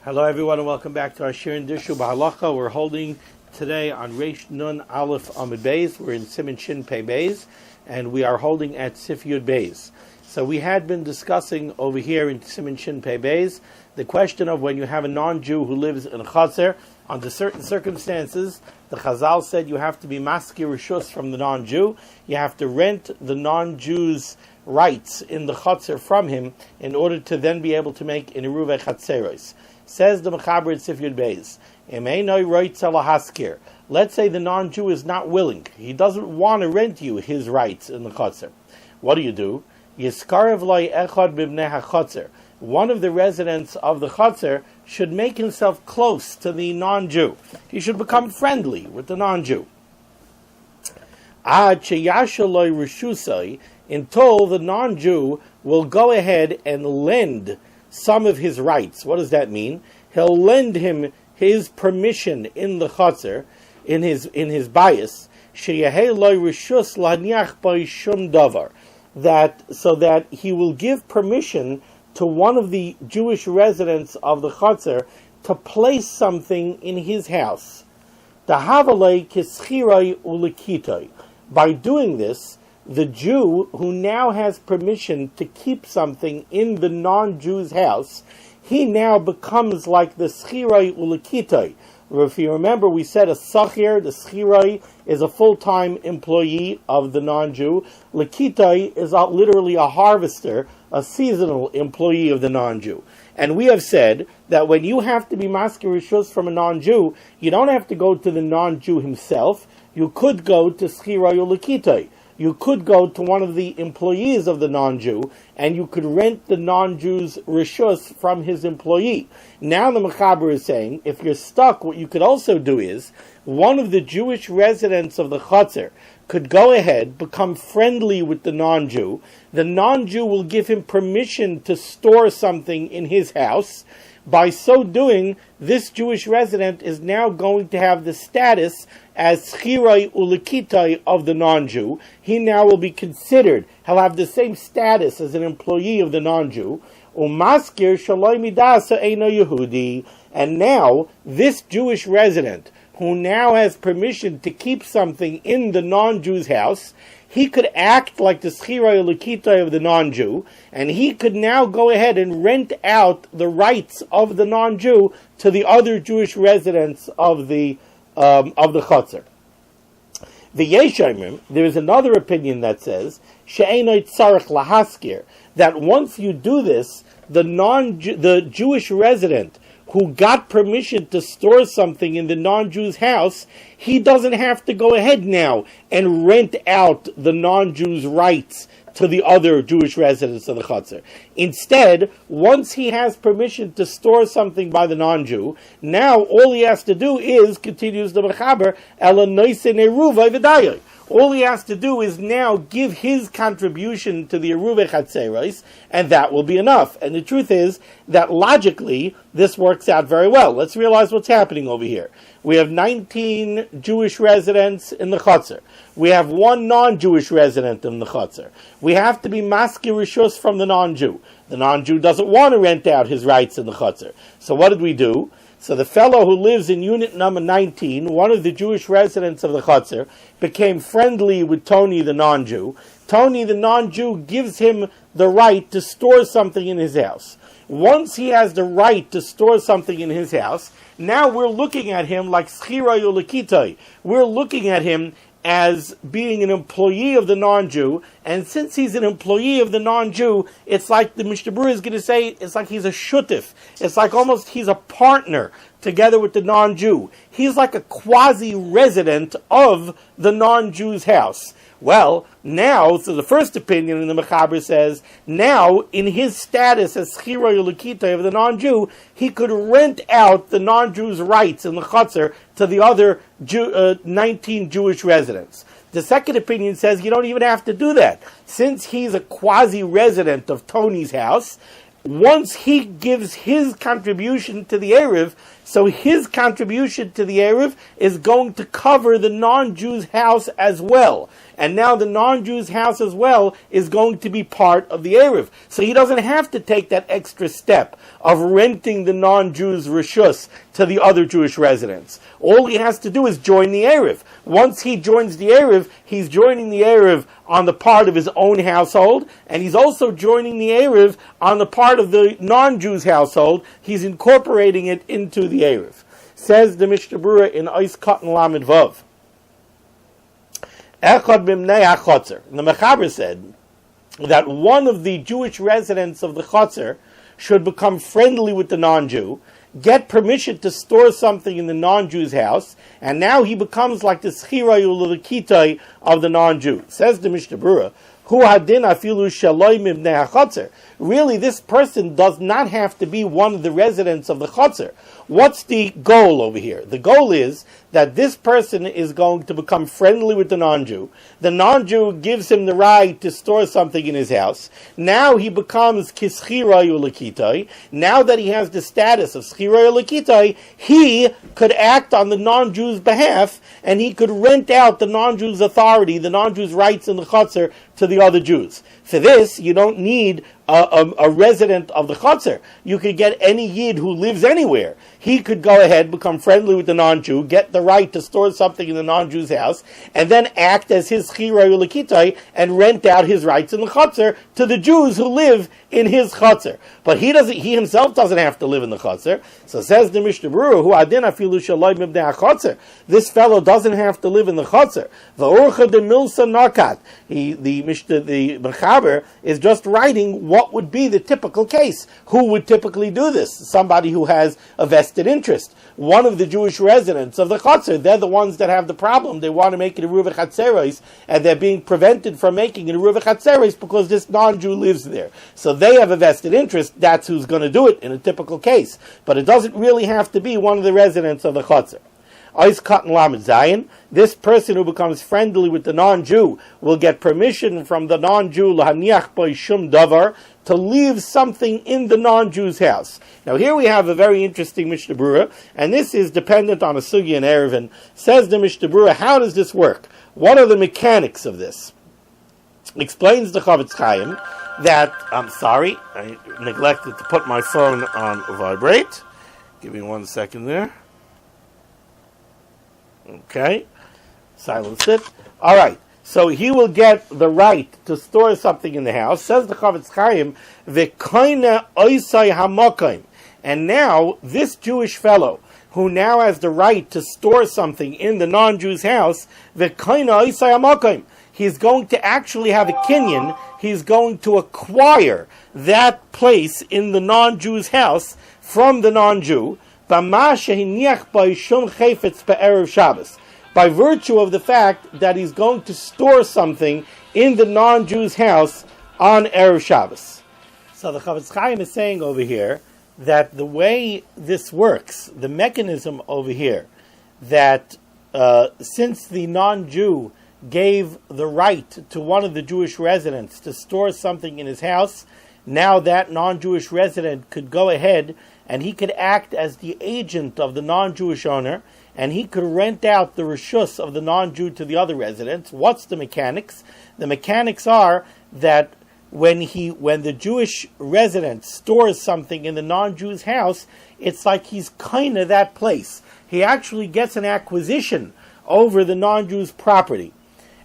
Hello everyone and welcome back to our Shirin Dishu B'Halacha. We're holding today on Reish Nun Aleph Amud Beis. We're in Siman Shin Pei Beis and we are holding at Sif Yud Beis. So we had been discussing over here in Siman Shin Pei Beis the question of when you have a non-Jew who lives in a Chaser. Under certain circumstances, the Chazal said you have to be maskir rishus from the non-Jew. You have to rent the non-Jew's rights in the Chaser from him in order to then be able to make an Eruv Chatzeros. Says the Mechaber at Sif Yud Beis, let's say the non-Jew is not willing. He doesn't want to rent you his rights in the Chaser. What do? Yiskarev loy echad b'bnei haChatzer. One of the residents of the Chaser should make himself close to the non-Jew. He should become friendly with the non-Jew. Ad sheyasha loy reshusai, until the non-Jew will go ahead and lend some of his rights. What does that mean? He'll lend him his permission in the Chaser, in his bias, sheyahei loy reshus laniach by shum davar, so that he will give permission to one of the Jewish residents of the Chaser to place something in his house. By doing this, the Jew who now has permission to keep something in the non-Jew's house, he now becomes like the Schirai Ulekitoi. If you remember, we said a Sachir, the Schirai, is a full-time employee of the non-Jew. Lekitoi is literally a harvester, a seasonal employee of the non-Jew. And we have said that when you have to be maskir rishus from a non-Jew, you don't have to go to the non-Jew himself. You could go to Schirai Ulekitoi. You could go to one of the employees of the non-Jew, and you could rent the non-Jew's rishus from his employee. Now the Mechaber is saying, if you're stuck, what you could also do is, one of the Jewish residents of the Chaser could go ahead, become friendly with the non-Jew. The non-Jew will give him permission to store something in his house. By so doing, this Jewish resident is now going to have the status as Schirai Ulekitai of the non-Jew. He now will be considered, he'll have the same status as an employee of the non-Jew. Umaskir Shaloi Midasa Eino Yehudi. And now, this Jewish resident, who now has permission to keep something in the non-Jew's house, he could act like the Schirai Ulekitai of the non-Jew, and he could now go ahead and rent out the rights of the non-Jew to the other Jewish residents of the Chaser. The Yeshayimim, there is another opinion that says she'enoi tzarich lahaskir, that once you do this, the Jewish resident who got permission to store something in the non-Jew's house, he doesn't have to go ahead now and rent out the non-Jew's rights to the other Jewish residents of the Chaser. Instead, once he has permission to store something by the non-Jew, now all he has to do is, continues the Mechaber, all he has to do is now give his contribution to the Eruv Chatzeros, and that will be enough. And the truth is that logically, this works out very well. Let's realize what's happening over here. We have 19 Jewish residents in the Chaser. We have one non-Jewish resident in the Chaser. We have to be maskir rishus from the non-Jew. The non-Jew doesn't want to rent out his rights in the Chaser. So what did we do? So the fellow who lives in unit number 19, one of the Jewish residents of the Chaser, became friendly with Tony the non-Jew. Tony the non-Jew gives him the right to store something in his house. Once he has the right to store something in his house, now we're looking at him like Schirai Ulekitai. We're looking at him as being an employee of the non-Jew, and since he's an employee of the non-Jew, it's like the Mishnah Berurah is going to say, it's like he's a shutif. It's like almost he's a partner together with the non-Jew. He's like a quasi-resident of the non-Jew's house. Well, now, so the first opinion in the Mechaber says, now, in his status as Schirai Ulekitai of the non-Jew, he could rent out the non-Jew's rights in the Chaser to the other 19 Jewish residents. The second opinion says you don't even have to do that. Since he's a quasi-resident of Tony's house, once he gives his contribution to the Erev, so his contribution to the Erev is going to cover the non-Jew's house as well. and now the non-Jew's house as well is going to be part of the Erev. So he doesn't have to take that extra step of renting the non-Jew's reshus to the other Jewish residents. All he has to do is join the Erev. Once he joins the Erev, he's joining the Erev on the part of his own household, and he's also joining the Erev on the part of the non-Jew's household. He's incorporating it into the Erev. Says the Mishnah Berurah in Ois Katan Lamed Vav. Echad b'mnei hachotzer. The Mechaber said that one of the Jewish residents of the Chotzer should become friendly with the non-Jew, get permission to store something in the non-Jew's house, and now he becomes like the Schiroi Ulekitai of the non-Jew. Says the Mishnah Berurah, Hu hadin afilu shaloi mibnei hachotzer. Really, this person does not have to be one of the residents of the Chotzer. What's the goal over here? The goal is that this person is going to become friendly with the non-Jew. The non-Jew gives him the right to store something in his house. Now he becomes kischiroi ulekitai. Now that he has the status of schiroi ulekitai, he could act on the non-Jew's behalf, and he could rent out the non-Jew's authority, the non-Jew's rights in the Chotzer to the other Jews. For this, you don't need a resident of the Chotzer. You could get any Yid who lives anywhere. He could go ahead, become friendly with the non-Jew, get the right to store something in the non-Jew's house, and then act as his Chiroi Ulekitai and rent out his rights in the Chotzer to the Jews who live in his Chotzer. But he himself doesn't have to live in the Chotzer. So says the Mishnah Berurah, Hu adin afilu shaloi mibnei hachotzer. This fellow doesn't have to live in the Chotzer. V'orcha de milsa nakat. The Mechaber is just writing what would be the typical case. Who would typically do this? Somebody who has a vested interest. One of the Jewish residents of the Chotzer, they're the ones that have the problem. They want to make it a Ruva Chatzeros, and they're being prevented from making it a Ruva Chatzeros because this non-Jew lives there. So they have a vested interest. That's who's going to do it in a typical case. But it doesn't really have to be one of the residents of the Chotzer. Ois Katan Lamed Zayin, this person who becomes friendly with the non-Jew will get permission from the non-Jew lahaniach by shum davar to leave something in the non-Jew's house. Now here we have a very interesting Mishnah Berurah, and this is dependent on a sugya and erevin. Says the Mishnah Berurah, how does this work? What are the mechanics of this? Explains the Chavetz Chaim that, I'm sorry, I neglected to put my phone on vibrate. Give me 1 second there. Okay, silence it. All right, so he will get the right to store something in the house. Says the Chavetz Chaim, "V'koina oisai hamakayim," and now this Jewish fellow who now has the right to store something in the non-Jew's house, v'koina oisai hamakayim, he's going to actually have a kinyan. He's going to acquire that place in the non-Jew's house from the non-Jew. By virtue of the fact that he's going to store something in the non-Jew's house on Erev Shabbos. So the Chavetz Chaim is saying over here that the way this works, the mechanism over here, that since the non-Jew gave the right to one of the Jewish residents to store something in his house, now that non-Jewish resident could go ahead and he could act as the agent of the non-Jewish owner, and he could rent out the reshus of the non-Jew to the other residents. What's the mechanics? The mechanics are that when the Jewish resident stores something in the non-Jew's house, it's like he's kind of that place. He actually gets an acquisition over the non-Jew's property.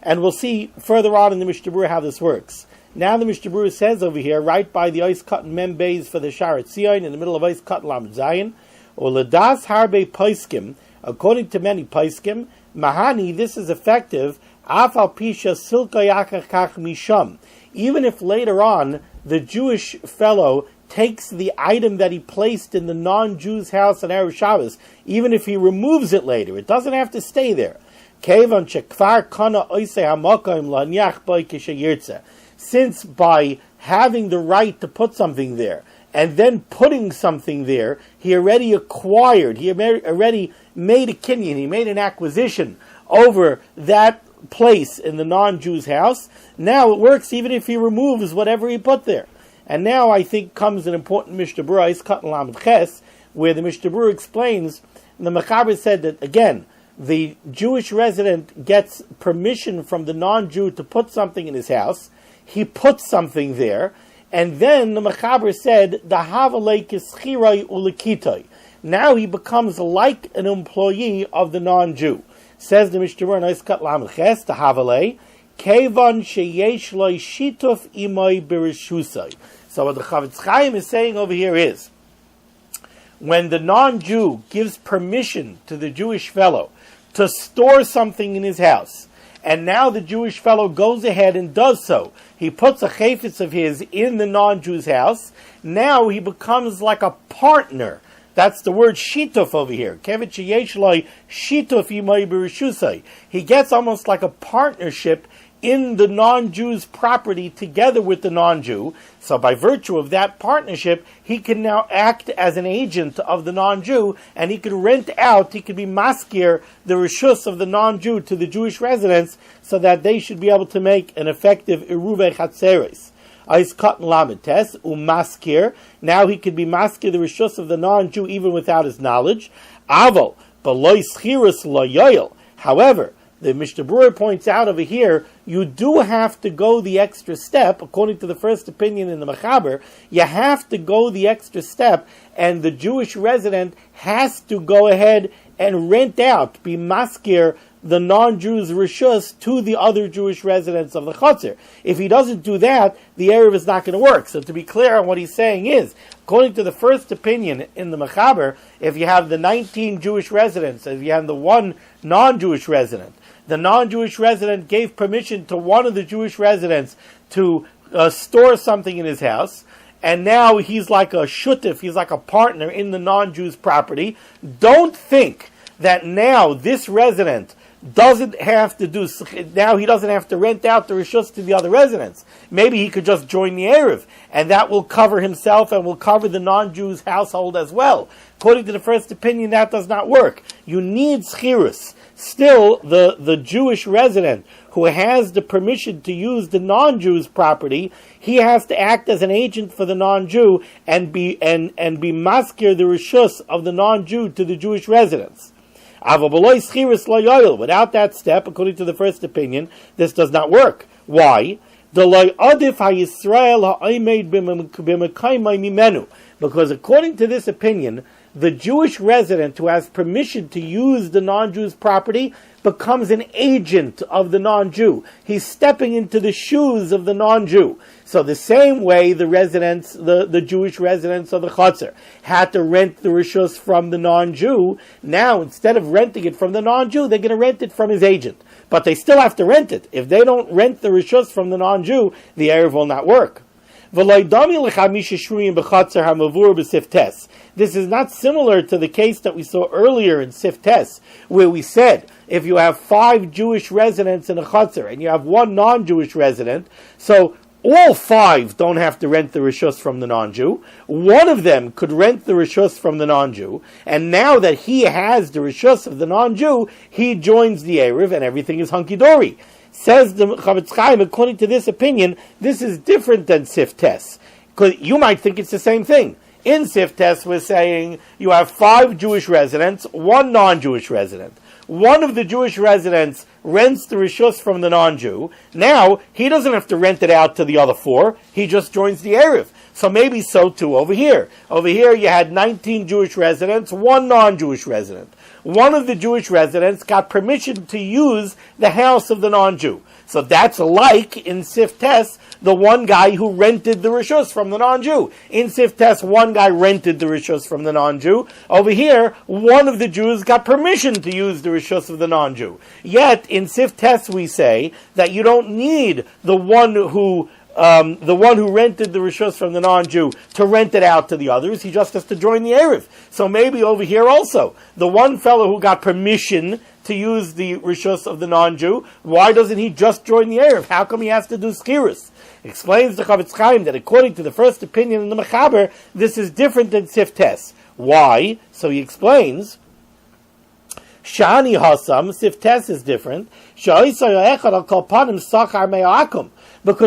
And we'll see further on in the Mishnah Berurah how this works. Now the Mishnah Berurah says over here, right by the Ois Katan Mem Beis for the Sharet Tzion, in the middle of Ois Katan Lamed Zayin, Oladas Harbe Paiskim, according to many Paiskim, Mahani, this is effective, Afal Pisha Silka Yakach Misham. Even if later on the Jewish fellow takes the item that he placed in the non-Jew's house on Erev Shabbos, even if he removes it later, it doesn't have to stay there. Kevan Shekvar Kana Oise Hamakim Lanyach Boy Kishayirtze. Since by having the right to put something there, and then putting something there, he already acquired, he already made a kinyan, he made an acquisition over that place in the non-Jew's house. Now it works even if he removes whatever he put there. And now I think comes an important Mishnah Berurah, Katan Lamed Ches, where the Mishnah Berurah explains, and the Mechaber said that, again, the Jewish resident gets permission from the non-Jew to put something in his house. He puts something there, and then the Mechaber said, the Havalei kischirai ulekitoi. Now he becomes like an employee of the non-Jew. Says the Mishnah Berurah, Noiskat Lamches, the Havalei, Kevan sheyesh loy shituf imoi birishusai. So what the Chavetz Chaim is saying over here is, when the non-Jew gives permission to the Jewish fellow to store something in his house, and now the Jewish fellow goes ahead and does so, he puts a chayfetz of his in the non-Jew's house, now he becomes like a partner. That's the word shituf over here. Kevet sheyesh loy shituf imay b'rishusai. He gets almost like a partnership in the non-Jew's property together with the non-Jew. So by virtue of that partnership, he can now act as an agent of the non-Jew, and he could rent out, he could be maskir, the rishus of the non-Jew to the Jewish residents, so that they should be able to make an effective iruvei chatzeres. Ais katan lamites, umaskir. Now he could be maskir, the rishus of the non-Jew, even without his knowledge. Aval, b'loy schirus lo yoyel. However, the Mishnah Berurah points out over here, you do have to go the extra step, according to the first opinion in the Mechaber, you have to go the extra step, and the Jewish resident has to go ahead and rent out, be maskir, the non-Jews' rishus to the other Jewish residents of the Chotzer. If he doesn't do that, the Erev is not going to work. So to be clear on what he's saying is, according to the first opinion in the Mechaber, if you have the 19 Jewish residents, if you have the one non-Jewish resident, the non-Jewish resident gave permission to one of the Jewish residents to store something in his house, and now he's like a shutif, he's like a partner in the non-Jew's property. Don't think that now this resident doesn't have to do, now he doesn't have to rent out the rishus to the other residents. Maybe he could just join the Erev, and that will cover himself and will cover the non-Jew's household as well. According to the first opinion, that does not work. You need schirus. Still, the Jewish resident who has the permission to use the non-Jew's property, he has to act as an agent for the non-Jew and be maskir the rishus of the non-Jew to the Jewish residents. Without that step, according to the first opinion, this does not work. Why? Because according to this opinion, the Jewish resident who has permission to use the non-Jew's property becomes an agent of the non-Jew. He's stepping into the shoes of the non-Jew. So the same way the residents, the Jewish residents of the Chotzer had to rent the rishus from the non-Jew, now instead of renting it from the non-Jew, they're going to rent it from his agent. But they still have to rent it. If they don't rent the rishus from the non-Jew, the Erev will not work. This is not similar to the case that we saw earlier in Seif Tes, where we said, if you have 5 Jewish residents in a Chotzer, and you have 1 non-Jewish resident, so all 5 don't have to rent the rishus from the non-Jew. One of them could rent the rishus from the non-Jew, and now that he has the rishus of the non-Jew, he joins the Erev, and everything is hunky-dory. Says the Chavetz Chaim, according to this opinion, this is different than Seif Tes. Because you might think it's the same thing. In Seif Tes, we're saying you have 5 Jewish residents, 1 non-Jewish resident. One of the Jewish residents rents the rishus from the non-Jew. Now, he doesn't have to rent it out to the other 4. He just joins the Erev. So maybe so too over here. Over here you had 19 Jewish residents, 1 non-Jewish resident. One of the Jewish residents got permission to use the house of the non-Jew. So that's like in Seif Tes, the one guy who rented the rishus from the non-Jew. In Seif Tes, one guy rented the rishus from the non-Jew. Over here, one of the Jews got permission to use the rishus of the non-Jew. Yet, in Seif Tes, we say that you don't need the one who rented the rishus from the non-Jew to rent it out to the others. He just has to join the Erev. So maybe over here also, the one fellow who got permission to use the rishus of the non-Jew, why doesn't he just join the Erev? How come he has to do skirus? Explains the Chavetz Chaim that according to the first opinion in the Mechaber, this is different than Seif Tes. Why? So he explains, Shani Hasam, Seif Tes is different. Because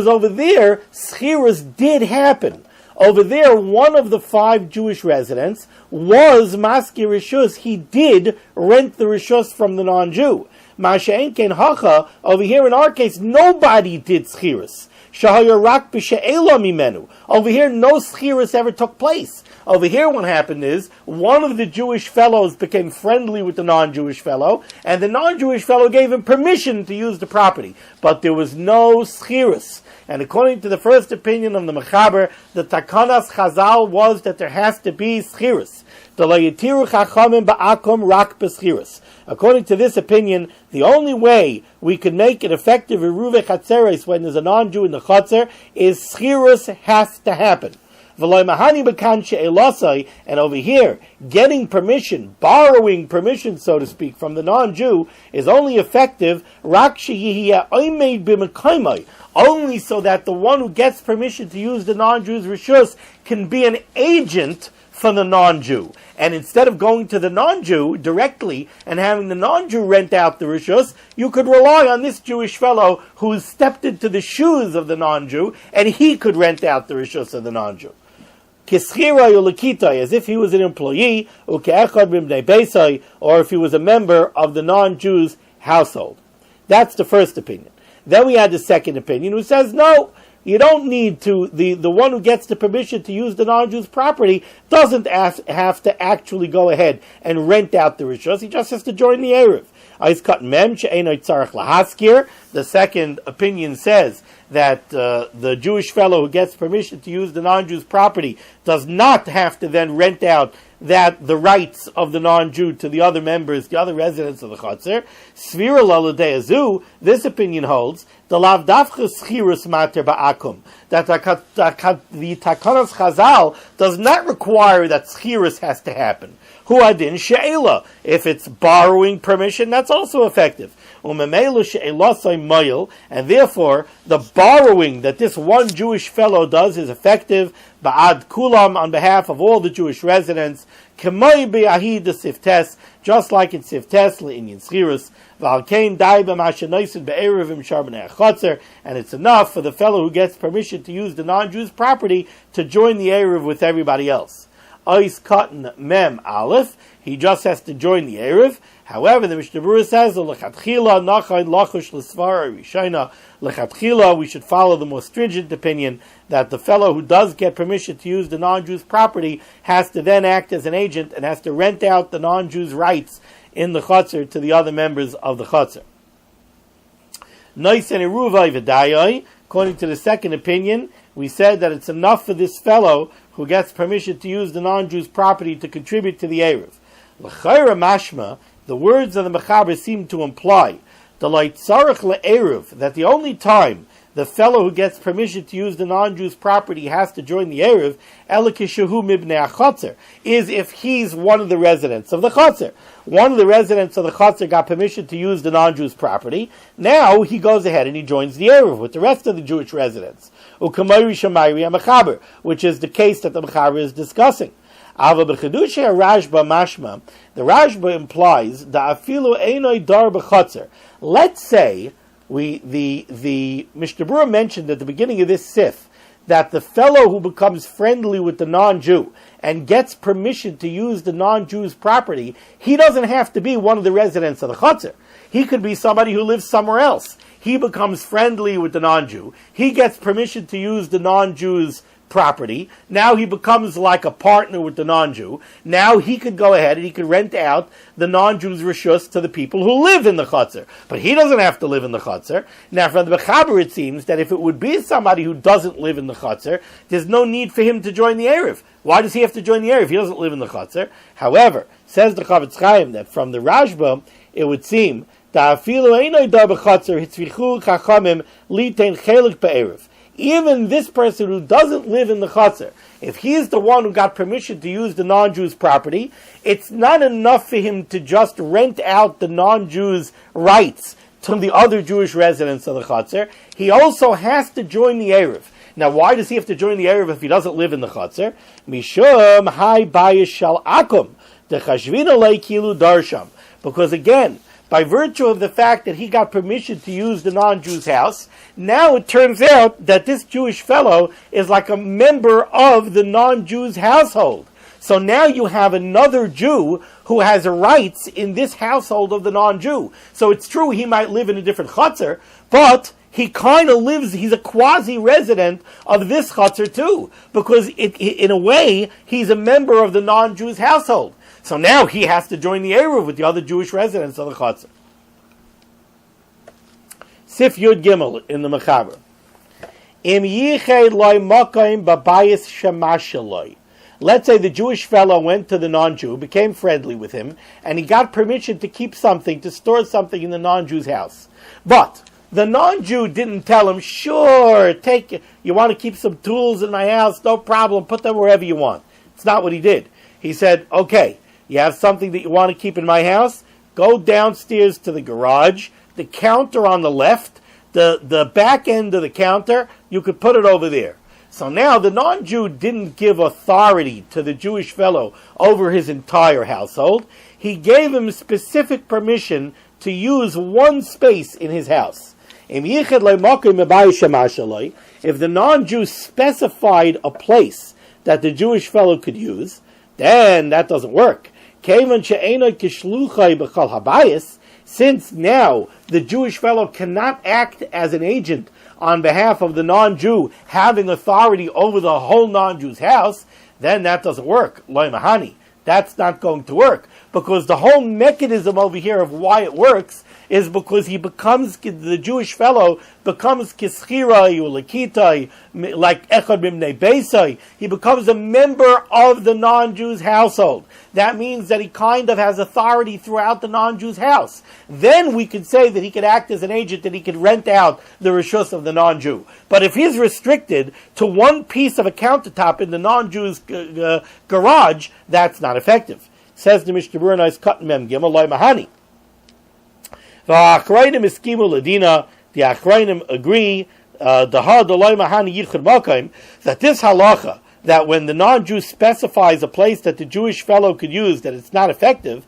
over there, schirus did happen. Over there, one of the 5 Jewish residents was Maskir Rishus. He did rent the Rishus from the non-Jew. Masha'en ken hacha, over here in our case, nobody did schirus. Shahaya rak b'she'ela mimenu. Over here, no schirus ever took place. Over here, what happened is, one of the Jewish fellows became friendly with the non-Jewish fellow, and the non-Jewish fellow gave him permission to use the property. But there was no schirus. And according to the first opinion of the Mechaber, the Takanas Chazal was that there has to be schirus. According to this opinion, the only way we could make it effective eruve chatzeres when there's a non-Jew in the chatzer is schirus has to happen. And over here, getting permission, borrowing permission, so to speak, from the non-Jew is only effective only so that the one who gets permission to use the non-Jew's rishus can be an agent for the non-Jew. And instead of going to the non-Jew directly and having the non-Jew rent out the rishus, you could rely on this Jewish fellow who stepped into the shoes of the non-Jew, and he could rent out the rishus of the non-Jew. As if he was an employee, or if he was a member of the non-Jew's household. That's the first opinion. Then we had the second opinion, who says, no, you don't need to, the one who gets the permission to use the non-Jew's property doesn't have to actually go ahead and rent out the rishus, he just has to join the Erev. The second opinion says that the Jewish fellow who gets permission to use the non-Jew's property does not have to then rent out the rights of the non-Jew to the other members, the other residents of the Chatzar. Svira laladeazu, this opinion holds, the lavdafcha schirus mater ba'akum, that the Takanas Chazal does not require that schirus has to happen. Huadin she'ela, if it's borrowing permission, that's also effective. And therefore, the borrowing that this one Jewish fellow does is effective, ba'ad kulam, on behalf of all the Jewish residents, k'moi be'ahid siftes, just like in siftes, le'inyin schirus, v'alkein dai b'mashenoisin be'erevim sharbnei achotzer, and it's enough for the fellow who gets permission to use the non-Jew's property to join the Erev with everybody else. Ois Katan Mem Aleph, he just has to join the Erev. However, the Mishnah Berurah says, L'chatchila nachay lachush l'svara rishayna. L'chatchila, we should follow the more stringent opinion that the fellow who does get permission to use the non-Jew's property has to then act as an agent and has to rent out the non-Jew's rights in the Chatzar to the other members of the Chatzar. Nois and Eruvai v'dayai, according to the second opinion, we said that it's enough for this fellow who gets permission to use the non-Jew's property to contribute to the Erev. L'chayra mashma, the words of the Mechaber seem to imply the leitzarech le'erev, that the only time the fellow who gets permission to use the non-Jew's property has to join the Erev, elikishahu mibnei achotzer, is if he's one of the residents of the Chotzer. One of the residents of the Chotzer got permission to use the non-Jew's property. Now he goes ahead and he joins the Erev with the rest of the Jewish residents. Ukamayri shamayri ha-mechaber, which is the case that the Mechaber is discussing. Ava b'chedushe Rashba mashma, the Rashba implies da afilu einoi dar b'chotzer. Let's say the Mishnah Berurah mentioned at the beginning of this Seif that the fellow who becomes friendly with the non-Jew and gets permission to use the non-Jew's property, he doesn't have to be one of the residents of the Chatzar. He could be somebody who lives somewhere else. He becomes friendly with the non-Jew. He gets permission to use the non-Jew's property. Now he becomes like a partner with the non-Jew. Now he could go ahead and he could rent out the non-Jew's rishus to the people who live in the Chatzar. But he doesn't have to live in the Chatzar. Now from the Mechaber it seems that if it would be somebody who doesn't live in the Chatzar, there's no need for him to join the Erev. Why does he have to join the Erev if he doesn't live in the Chatzar? However, says the Chavetz Chaim that from the Rashba it would seem that even this person who doesn't live in the Chatzar, if he is the one who got permission to use the non-Jew's property, it's not enough for him to just rent out the non-Jew's rights to the other Jewish residents of the Chatzar. He also has to join the Erev. Now, why does he have to join the Erev if he doesn't live in the Chatzar? Mishum hai bayis shal akum, de chashvina lei kilu darsham. Because again, by virtue of the fact that he got permission to use the non-Jew's house, now it turns out that this Jewish fellow is like a member of the non-Jew's household. So now you have another Jew who has rights in this household of the non-Jew. So it's true he might live in a different chutzner, but he kind of lives, he's a quasi-resident of this chutzner too, because in a way, he's a member of the non-Jew's household. So now he has to join the Eruv with the other Jewish residents of the chutzner. Sif Yud Gimel in the Mechaber. Im yiched loy makayim babayis shemashaloi. Let's say the Jewish fellow went to the non-Jew, became friendly with him, and he got permission to keep something, to store something in the non-Jew's house. But the non-Jew didn't tell him, sure, you want to keep some tools in my house, no problem, put them wherever you want. It's not what he did. He said, okay, you have something that you want to keep in my house? Go downstairs to the garage, the counter on the left, the back end of the counter, you could put it over there. So now the non-Jew didn't give authority to the Jewish fellow over his entire household. He gave him specific permission to use one space in his house. If the non-Jew specified a place that the Jewish fellow could use, then that doesn't work. Since now the Jewish fellow cannot act as an agent on behalf of the non-Jew having authority over the whole non-Jew's house, then that doesn't work. Loi mahani. That's not going to work, because the whole mechanism over here of why it works is because the Jewish fellow becomes kischirai ulekitai, like echad mimnei beisai. He becomes a member of the non-Jew's household. That means that he kind of has authority throughout the non-Jew's house. Then we could say that he could act as an agent, and he could rent out the rishus of the non-Jew. But if he's restricted to one piece of a countertop in the non-Jew's garage, that's not effective. Says the Mishnah Berurah, nice cut mem gimel loy mahani. The Achrayim iskimu ladina. The Achrayim agree that this halacha, that when the non-Jew specifies a place that the Jewish fellow could use, that it's not effective.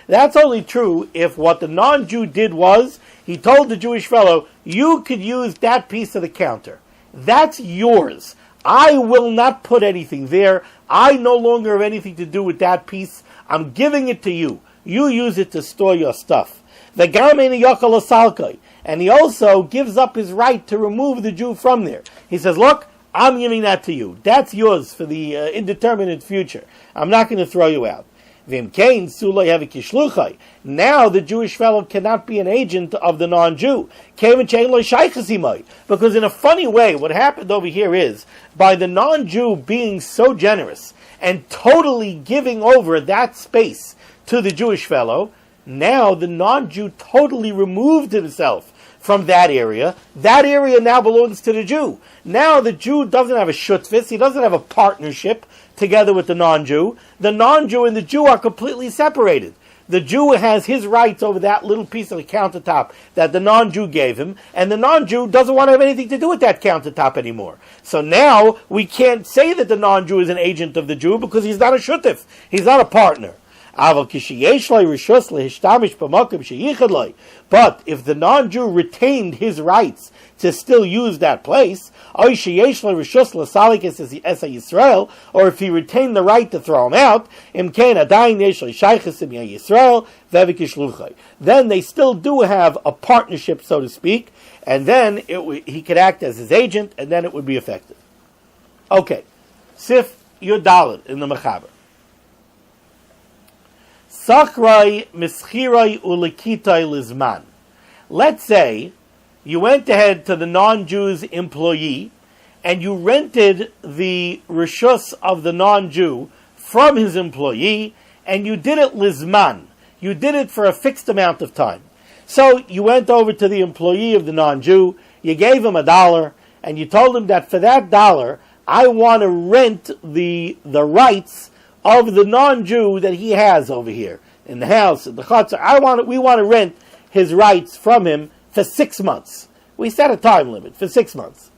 That's only true if what the non-Jew did was, he told the Jewish fellow, you could use that piece of the counter. That's yours. I will not put anything there. I no longer have anything to do with that piece. I'm giving it to you. You use it to store your stuff. And he also gives up his right to remove the Jew from there. He says, look, I'm giving that to you. That's yours for the indeterminate future. I'm not going to throw you out. Now the Jewish fellow cannot be an agent of the non-Jew. Because in a funny way, what happened over here is, by the non-Jew being so generous and totally giving over that space to the Jewish fellow, now the non-Jew totally removed himself from that area. That area now belongs to the Jew. Now the Jew doesn't have a shutfis, he doesn't have a partnership together with the non-Jew. The non-Jew and the Jew are completely separated. The Jew has his rights over that little piece of the countertop that the non-Jew gave him, and the non-Jew doesn't want to have anything to do with that countertop anymore. So now we can't say that the non-Jew is an agent of the Jew, because he's not a shutif, he's not a partner. But if the non-Jew retained his rights to still use that place, or if he retained the right to throw him out, then they still do have a partnership, so to speak, and then he could act as his agent, and then it would be effective. Okay, Sif Yudalad in the Mechaber. Sakrai mischirai ulekitai lizman. Let's say you went ahead to the non-Jew's employee and you rented the rishus of the non-Jew from his employee, and you did it lizman. You did it for a fixed amount of time. So you went over to the employee of the non-Jew, you gave him $1, and you told him that for that $1, I want to rent the rights of the non-Jew that he has over here in the house, in the chutzner. We want to rent his rights from him for 6 months. We set a time limit for 6 months.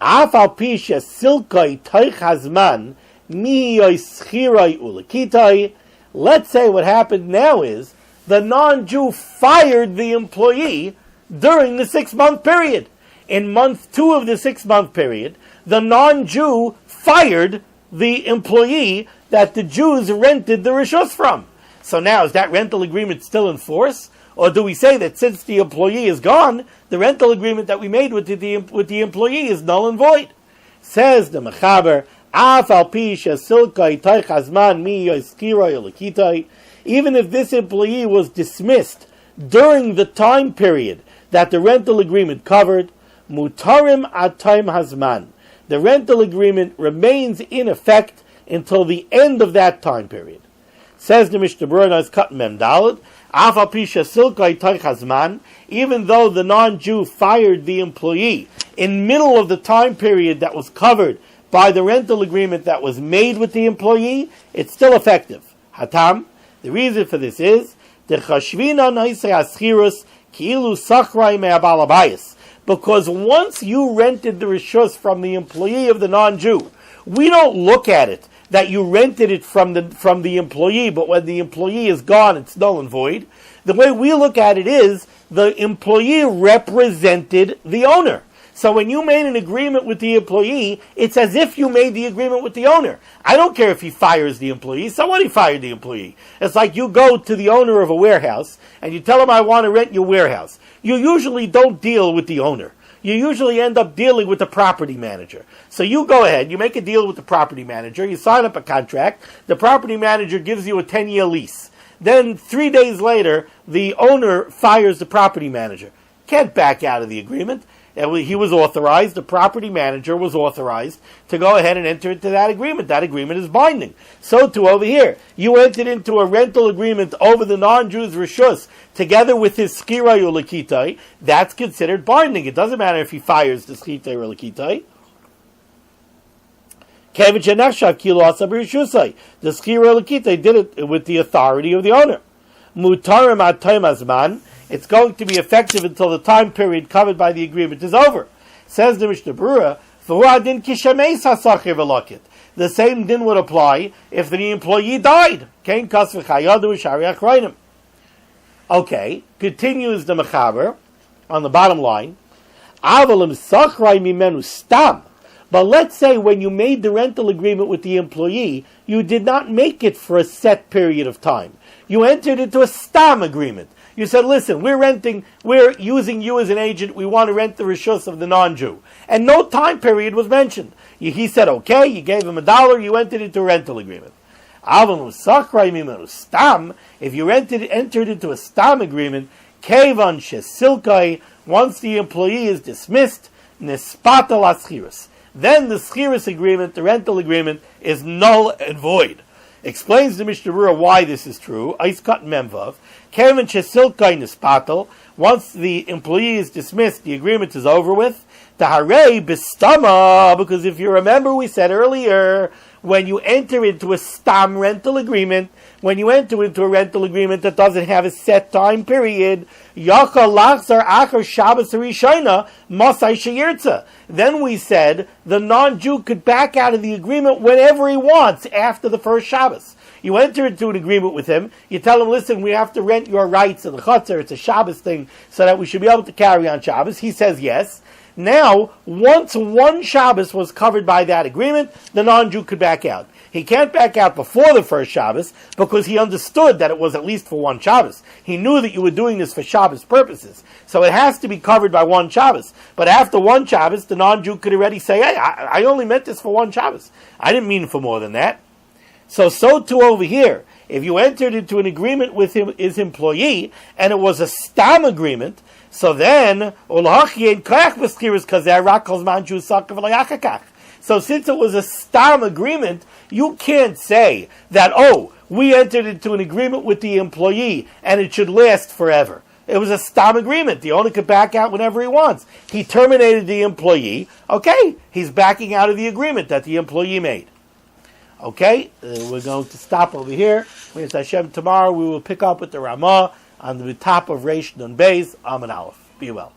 Af al pi shesilkoi toich hazman miyoi schiroi ulekitai. Let's say what happened now is the non-Jew fired the employee during the 6-month period. In month 2 of the 6-month period, the non-Jew fired the employee that the Jews rented the rishus from. So now, is that rental agreement still in force? Or do we say that since the employee is gone, the rental agreement that we made with the employee is null and void? Says the Mechaber, Af al pi shesilkai toich hazman mi yoskiroi ulekitai. Even if this employee was dismissed during the time period that the rental agreement covered, mutarim ad time hazman. The rental agreement remains in effect until the end of that time period. Says the Mishnah Berurah, cut mem daled, af al pi shesilkai toich hazman. Even though the non-Jew fired the employee in middle of the time period that was covered by the rental agreement that was made with the employee, it's still effective. Hatam. The reason for this is because once you rented the rishus from the employee of the non-Jew, we don't look at it that you rented it from the employee, but when the employee is gone, it's null and void. The way we look at it is the employee represented the owner. So when you made an agreement with the employee, it's as if you made the agreement with the owner. I don't care if he fires the employee. Somebody fired the employee. It's like you go to the owner of a warehouse and you tell him, I want to rent your warehouse. You usually don't deal with the owner. You usually end up dealing with the property manager. So you go ahead, you make a deal with the property manager, you sign up a contract, the property manager gives you a 10-year lease. Then 3 days later, the owner fires the property manager. Can't back out of the agreement. He was authorized, the property manager was authorized to go ahead and enter into that agreement. That agreement is binding. So too over here. You entered into a rental agreement over the non-Jew's rishus together with his schiroi or lekitai. That's considered binding. It doesn't matter if he fires the schiroi or lekitai. The schiroi or lekitai did it with the authority of the owner. Mutarim ad time hazman. It's going to be effective until the time period covered by the agreement is over. Says the Mishnah Berurah, the same din would apply if the employee died. Okay, continues the Mechaber on the bottom line. But let's say when you made the rental agreement with the employee, you did not make it for a set period of time. You entered into a stam agreement. You said, listen, we're using you as an agent, we want to rent the rishus of the non-Jew. And no time period was mentioned. He said, okay, you gave him $1, you entered into a rental agreement. If you entered into a stam agreement, kevan shesilkai, once the employee is dismissed, nispatal aschirus. Then the schirus agreement, the rental agreement, is null and void. Explains the Mishnah Berurah why this is true. Aiskat memvav. Kevin shesilkai nispatal. Once the employee is dismissed, the agreement is over with. Taharei bistama. Because if you remember, we said earlier, when you enter into a stam rental agreement, when you enter into a rental agreement that doesn't have a set time period, Yachal lachzar achar Shabbos Rishona Masai Sheyirtza. Then we said the non-Jew could back out of the agreement whenever he wants after the first Shabbos. You enter into an agreement with him, you tell him, listen, we have to rent your rights in the chutzner, it's a Shabbos thing, so that we should be able to carry on Shabbos. He says yes. Now, once one Shabbos was covered by that agreement, the non-Jew could back out. He can't back out before the first Shabbos because he understood that it was at least for one Shabbos. He knew that you were doing this for Shabbos purposes. So it has to be covered by one Shabbos. But after one Shabbos, the non-Jew could already say, hey, I only meant this for one Shabbos. I didn't mean for more than that. So too over here. If you entered into an agreement with his employee, and it was a stam agreement, so then, so since it was a stam agreement, you can't say that, we entered into an agreement with the employee and it should last forever. It was a stam agreement. The owner could back out whenever he wants. He terminated the employee. Okay, he's backing out of the agreement that the employee made. Okay, we're going to stop over here. With Hashem, tomorrow we will pick up with the Ramah on the top of Reish Nun Beis, Amen Aleph. Be well.